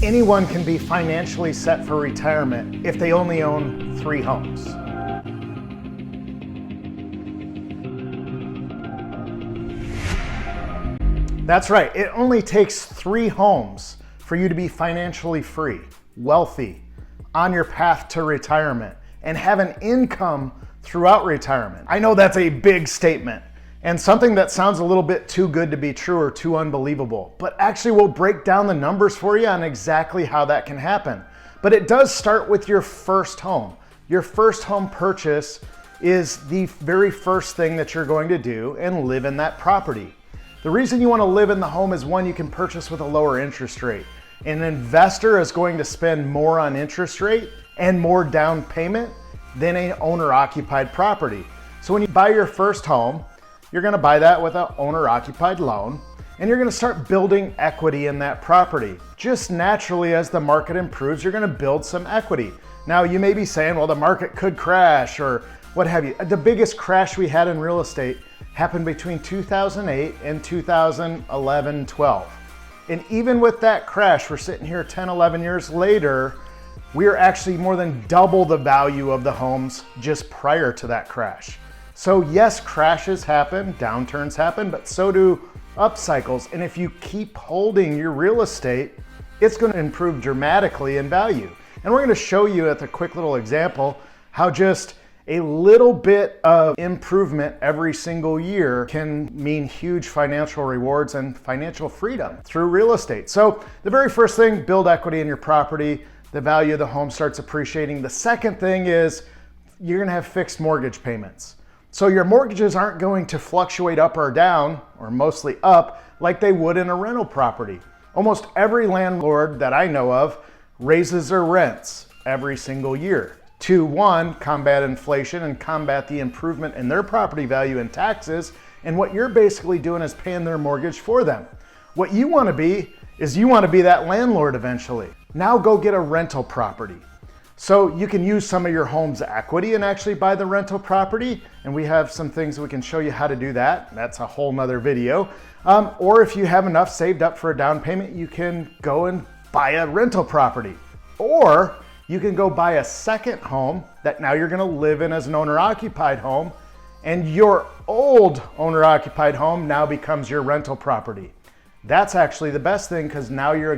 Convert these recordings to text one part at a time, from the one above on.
Anyone can be financially set for retirement if they only own 3 homes. That's right, it only takes 3 homes for you to be financially free, wealthy, on your path to retirement, and have an income throughout retirement. I know that's a big statement and something that sounds a little bit too good to be true or too unbelievable, but actually we'll break down the numbers for you on exactly how that can happen. But it does start with your first home. Your first home purchase is the very first thing that you're going to do and live in that property. The reason you want to live in the home is, one, you can purchase with a lower interest rate. An investor is going to spend more on interest rate and more down payment than an owner-occupied property. So when you buy your first home, you're going to buy that with an owner-occupied loan, and you're going to start building equity in that property. Just naturally, as the market improves, you're going to build some equity. Now, you may be saying, well, the market could crash or what have you. The biggest crash we had in real estate happened between 2008 and 2011-12. And even with that crash, we're sitting here 10, 11 years later, we are actually more than double the value of the homes just prior to that crash. So yes, crashes happen, downturns happen, but so do up cycles. And if you keep holding your real estate, it's going to improve dramatically in value. And we're going to show you at the quick little example how just a little bit of improvement every single year can mean huge financial rewards and financial freedom through real estate. So the very first thing, build equity in your property. The value of the home starts appreciating. The second thing is you're going to have fixed mortgage payments. So your mortgages aren't going to fluctuate up or down, or mostly up, like they would in a rental property. Almost every landlord that I know of raises their rents every single year to, one, combat inflation and combat the improvement in their property value and taxes. And what you're basically doing is paying their mortgage for them. What you want to be is you want to be that landlord eventually. Now go get a rental property. So you can use some of your home's equity and actually buy the rental property. And we have some things we can show you how to do that. That's a whole nother video. Or if you have enough saved up for a down payment, you can go and buy a rental property. Or you can go buy a second home that now you're gonna live in as an owner-occupied home, and your old owner-occupied home now becomes your rental property. That's actually the best thing, because now you're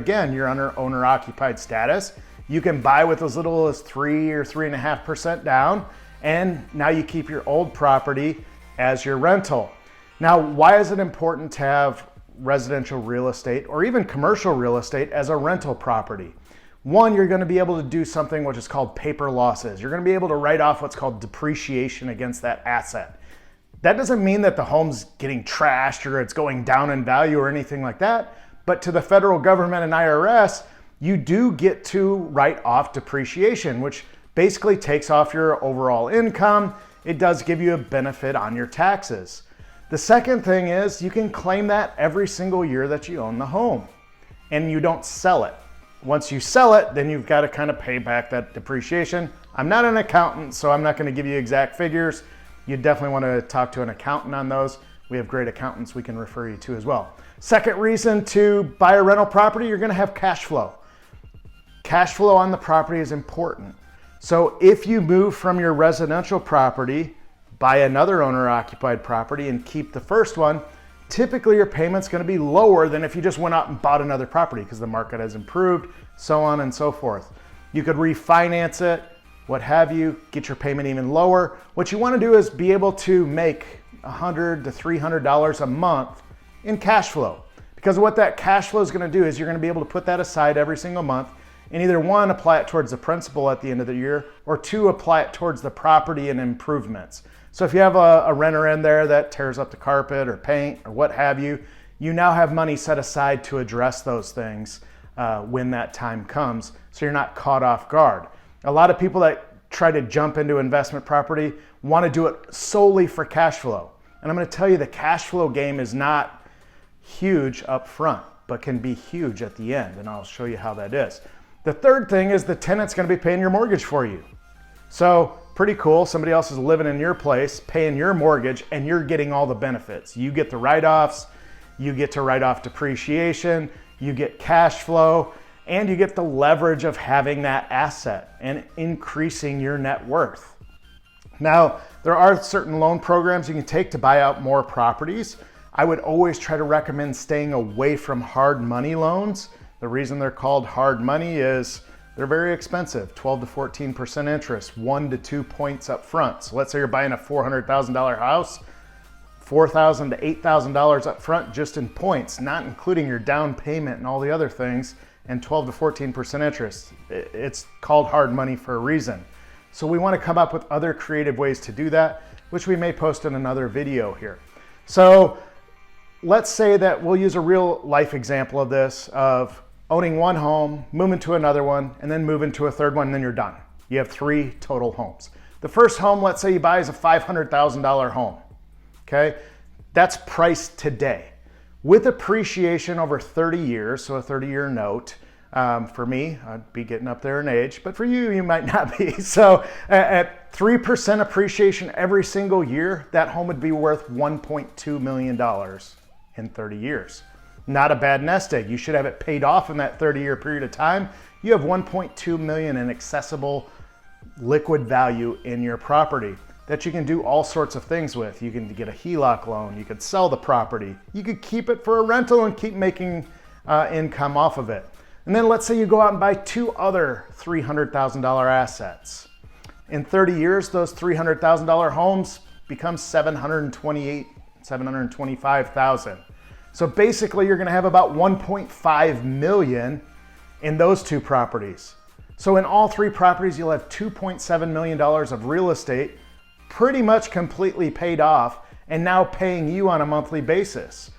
under owner-occupied status. You can buy with as little as 3 or 3.5% down, and now you keep your old property as your rental. Now, why is it important to have residential real estate or even commercial real estate as a rental property? One, you're going to be able to do something which is called paper losses. You're going to be able to write off what's called depreciation against that asset. That doesn't mean that the home's getting trashed or it's going down in value or anything like that, but to the federal government and IRS, you do get to write off depreciation, which basically takes off your overall income. It does give you a benefit on your taxes. The second thing is you can claim that every single year that you own the home and you don't sell it. Once you sell it, then you've got to kind of pay back that depreciation. I'm not an accountant, so I'm not going to give you exact figures. You definitely want to talk to an accountant on those. We have great accountants we can refer you to as well. Second reason to buy a rental property, you're going to have cash flow. Cash flow on the property is important. So if you move from your residential property, buy another owner-occupied property and keep the first one, typically your payment's going to be lower than if you just went out and bought another property because the market has improved, so on and so forth. You could refinance it, what have you, get your payment even lower. What you want to do is be able to make $100 to $300 a month in cash flow, because what that cash flow is going to do is you're going to be able to put that aside every single month and either, one, apply it towards the principal at the end of the year, or two, apply it towards the property and improvements. So if you have a renter in there that tears up the carpet or paint or what have you, you now have money set aside to address those things when that time comes, so you're not caught off guard. A lot of people that try to jump into investment property want to do it solely for cash flow. And I'm going to tell you, the cash flow game is not huge up front, but can be huge at the end, and I'll show you how that is. The third thing is the tenant's going to be paying your mortgage for you. So pretty cool. Somebody else is living in your place, paying your mortgage, and you're getting all the benefits. You get the write-offs, you get to write off depreciation, you get cash flow, and you get the leverage of having that asset and increasing your net worth. Now, there are certain loan programs you can take to buy out more properties. I would always try to recommend staying away from hard money loans. The reason they're called hard money is they're very expensive, 12 to 14% interest, 1 to 2 points up front. So let's say you're buying a $400,000 house, $4,000 to $8,000 up front just in points, not including your down payment and all the other things, and 12 to 14% interest. It's called hard money for a reason. So we want to come up with other creative ways to do that, which we may post in another video here. So let's say that we'll use a real life example of this, of owning one home, moving to another one, and then moving to a third one, and then you're done. You have 3 total homes. The first home, let's say you buy, is a $500,000 home, okay? That's priced today. With appreciation over 30 years, so a 30-year note, for me, I'd be getting up there in age, but for you, you might not be. So at 3% appreciation every single year, that home would be worth $1.2 million in 30 years. Not a bad nest egg. You should have it paid off in that 30-year period of time. You have $1.2 million in accessible liquid value in your property that you can do all sorts of things with. You can get a HELOC loan. You could sell the property. You could keep it for a rental and keep making income off of it. And then let's say you go out and buy 2 other $300,000 assets. In 30 years, those $300,000 homes become $725,000. So basically you're gonna have about $1.5 million in those 2 properties. So in all 3 properties, you'll have $2.7 million of real estate pretty much completely paid off and now paying you on a monthly basis.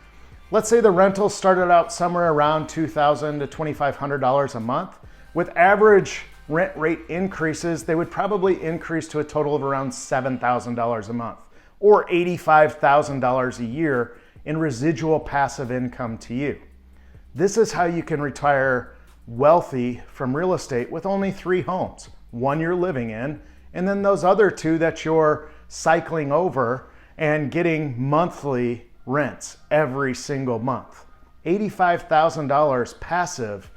Let's say the rentals started out somewhere around $2,000 to $2,500 a month. With average rent rate increases, they would probably increase to a total of around $7,000 a month or $85,000 a year in residual passive income to you. This is how you can retire wealthy from real estate with only 3 homes. 1 you're living in, and then those other 2 that you're cycling over and getting monthly rents every single month. $85,000 passive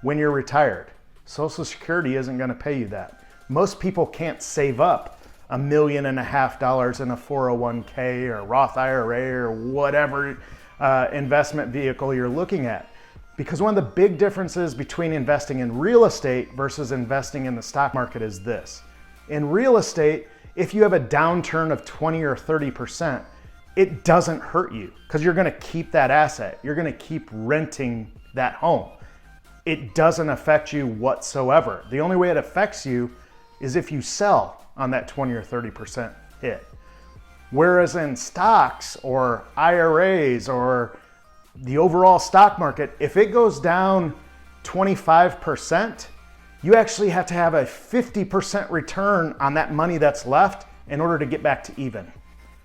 when you're retired. Social Security isn't gonna pay you that. Most people can't save up $1.5 million in a 401k or Roth IRA or whatever investment vehicle you're looking at. Because one of the big differences between investing in real estate versus investing in the stock market is this. In real estate, if you have a downturn of 20 or 30%, it doesn't hurt you because you're gonna keep that asset. You're gonna keep renting that home. It doesn't affect you whatsoever. The only way it affects you is if you sell on that 20 or 30% hit. Whereas in stocks or IRAs or the overall stock market, if it goes down 25%, you actually have to have a 50% return on that money that's left in order to get back to even.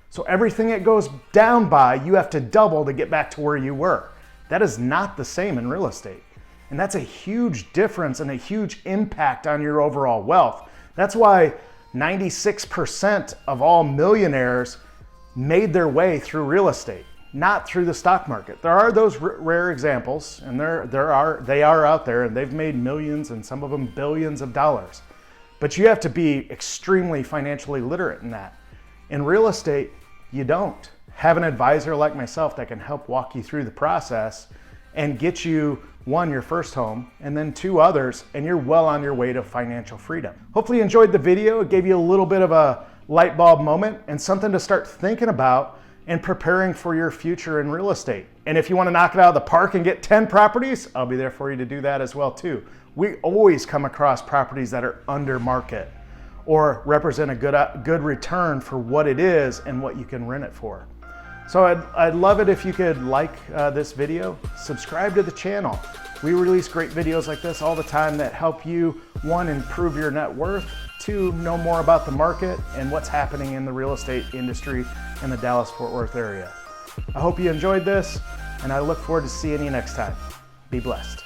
So everything it goes down by, you have to double to get back to where you were. That is not the same in real estate. And that's a huge difference and a huge impact on your overall wealth. That's why 96% of all millionaires made their way through real estate, not through the stock market. There are those rare examples, and they are out there, and they've made millions and some of them billions of dollars. But you have to be extremely financially literate in that. In real estate, you don't. Have an advisor like myself that can help walk you through the process and get you, 1, your first home, and then 2 others, and you're well on your way to financial freedom. Hopefully you enjoyed the video. It gave you a little bit of a light bulb moment and something to start thinking about and preparing for your future in real estate. And if you want to knock it out of the park and get 10 properties, I'll be there for you to do that as well too. We always come across properties that are under market or represent a good return for what it is and what you can rent it for. So I'd love it if you could like this video, subscribe to the channel. We release great videos like this all the time that help you, 1, improve your net worth, 2, know more about the market and what's happening in the real estate industry in the Dallas-Fort Worth area. I hope you enjoyed this, and I look forward to seeing you next time. Be blessed.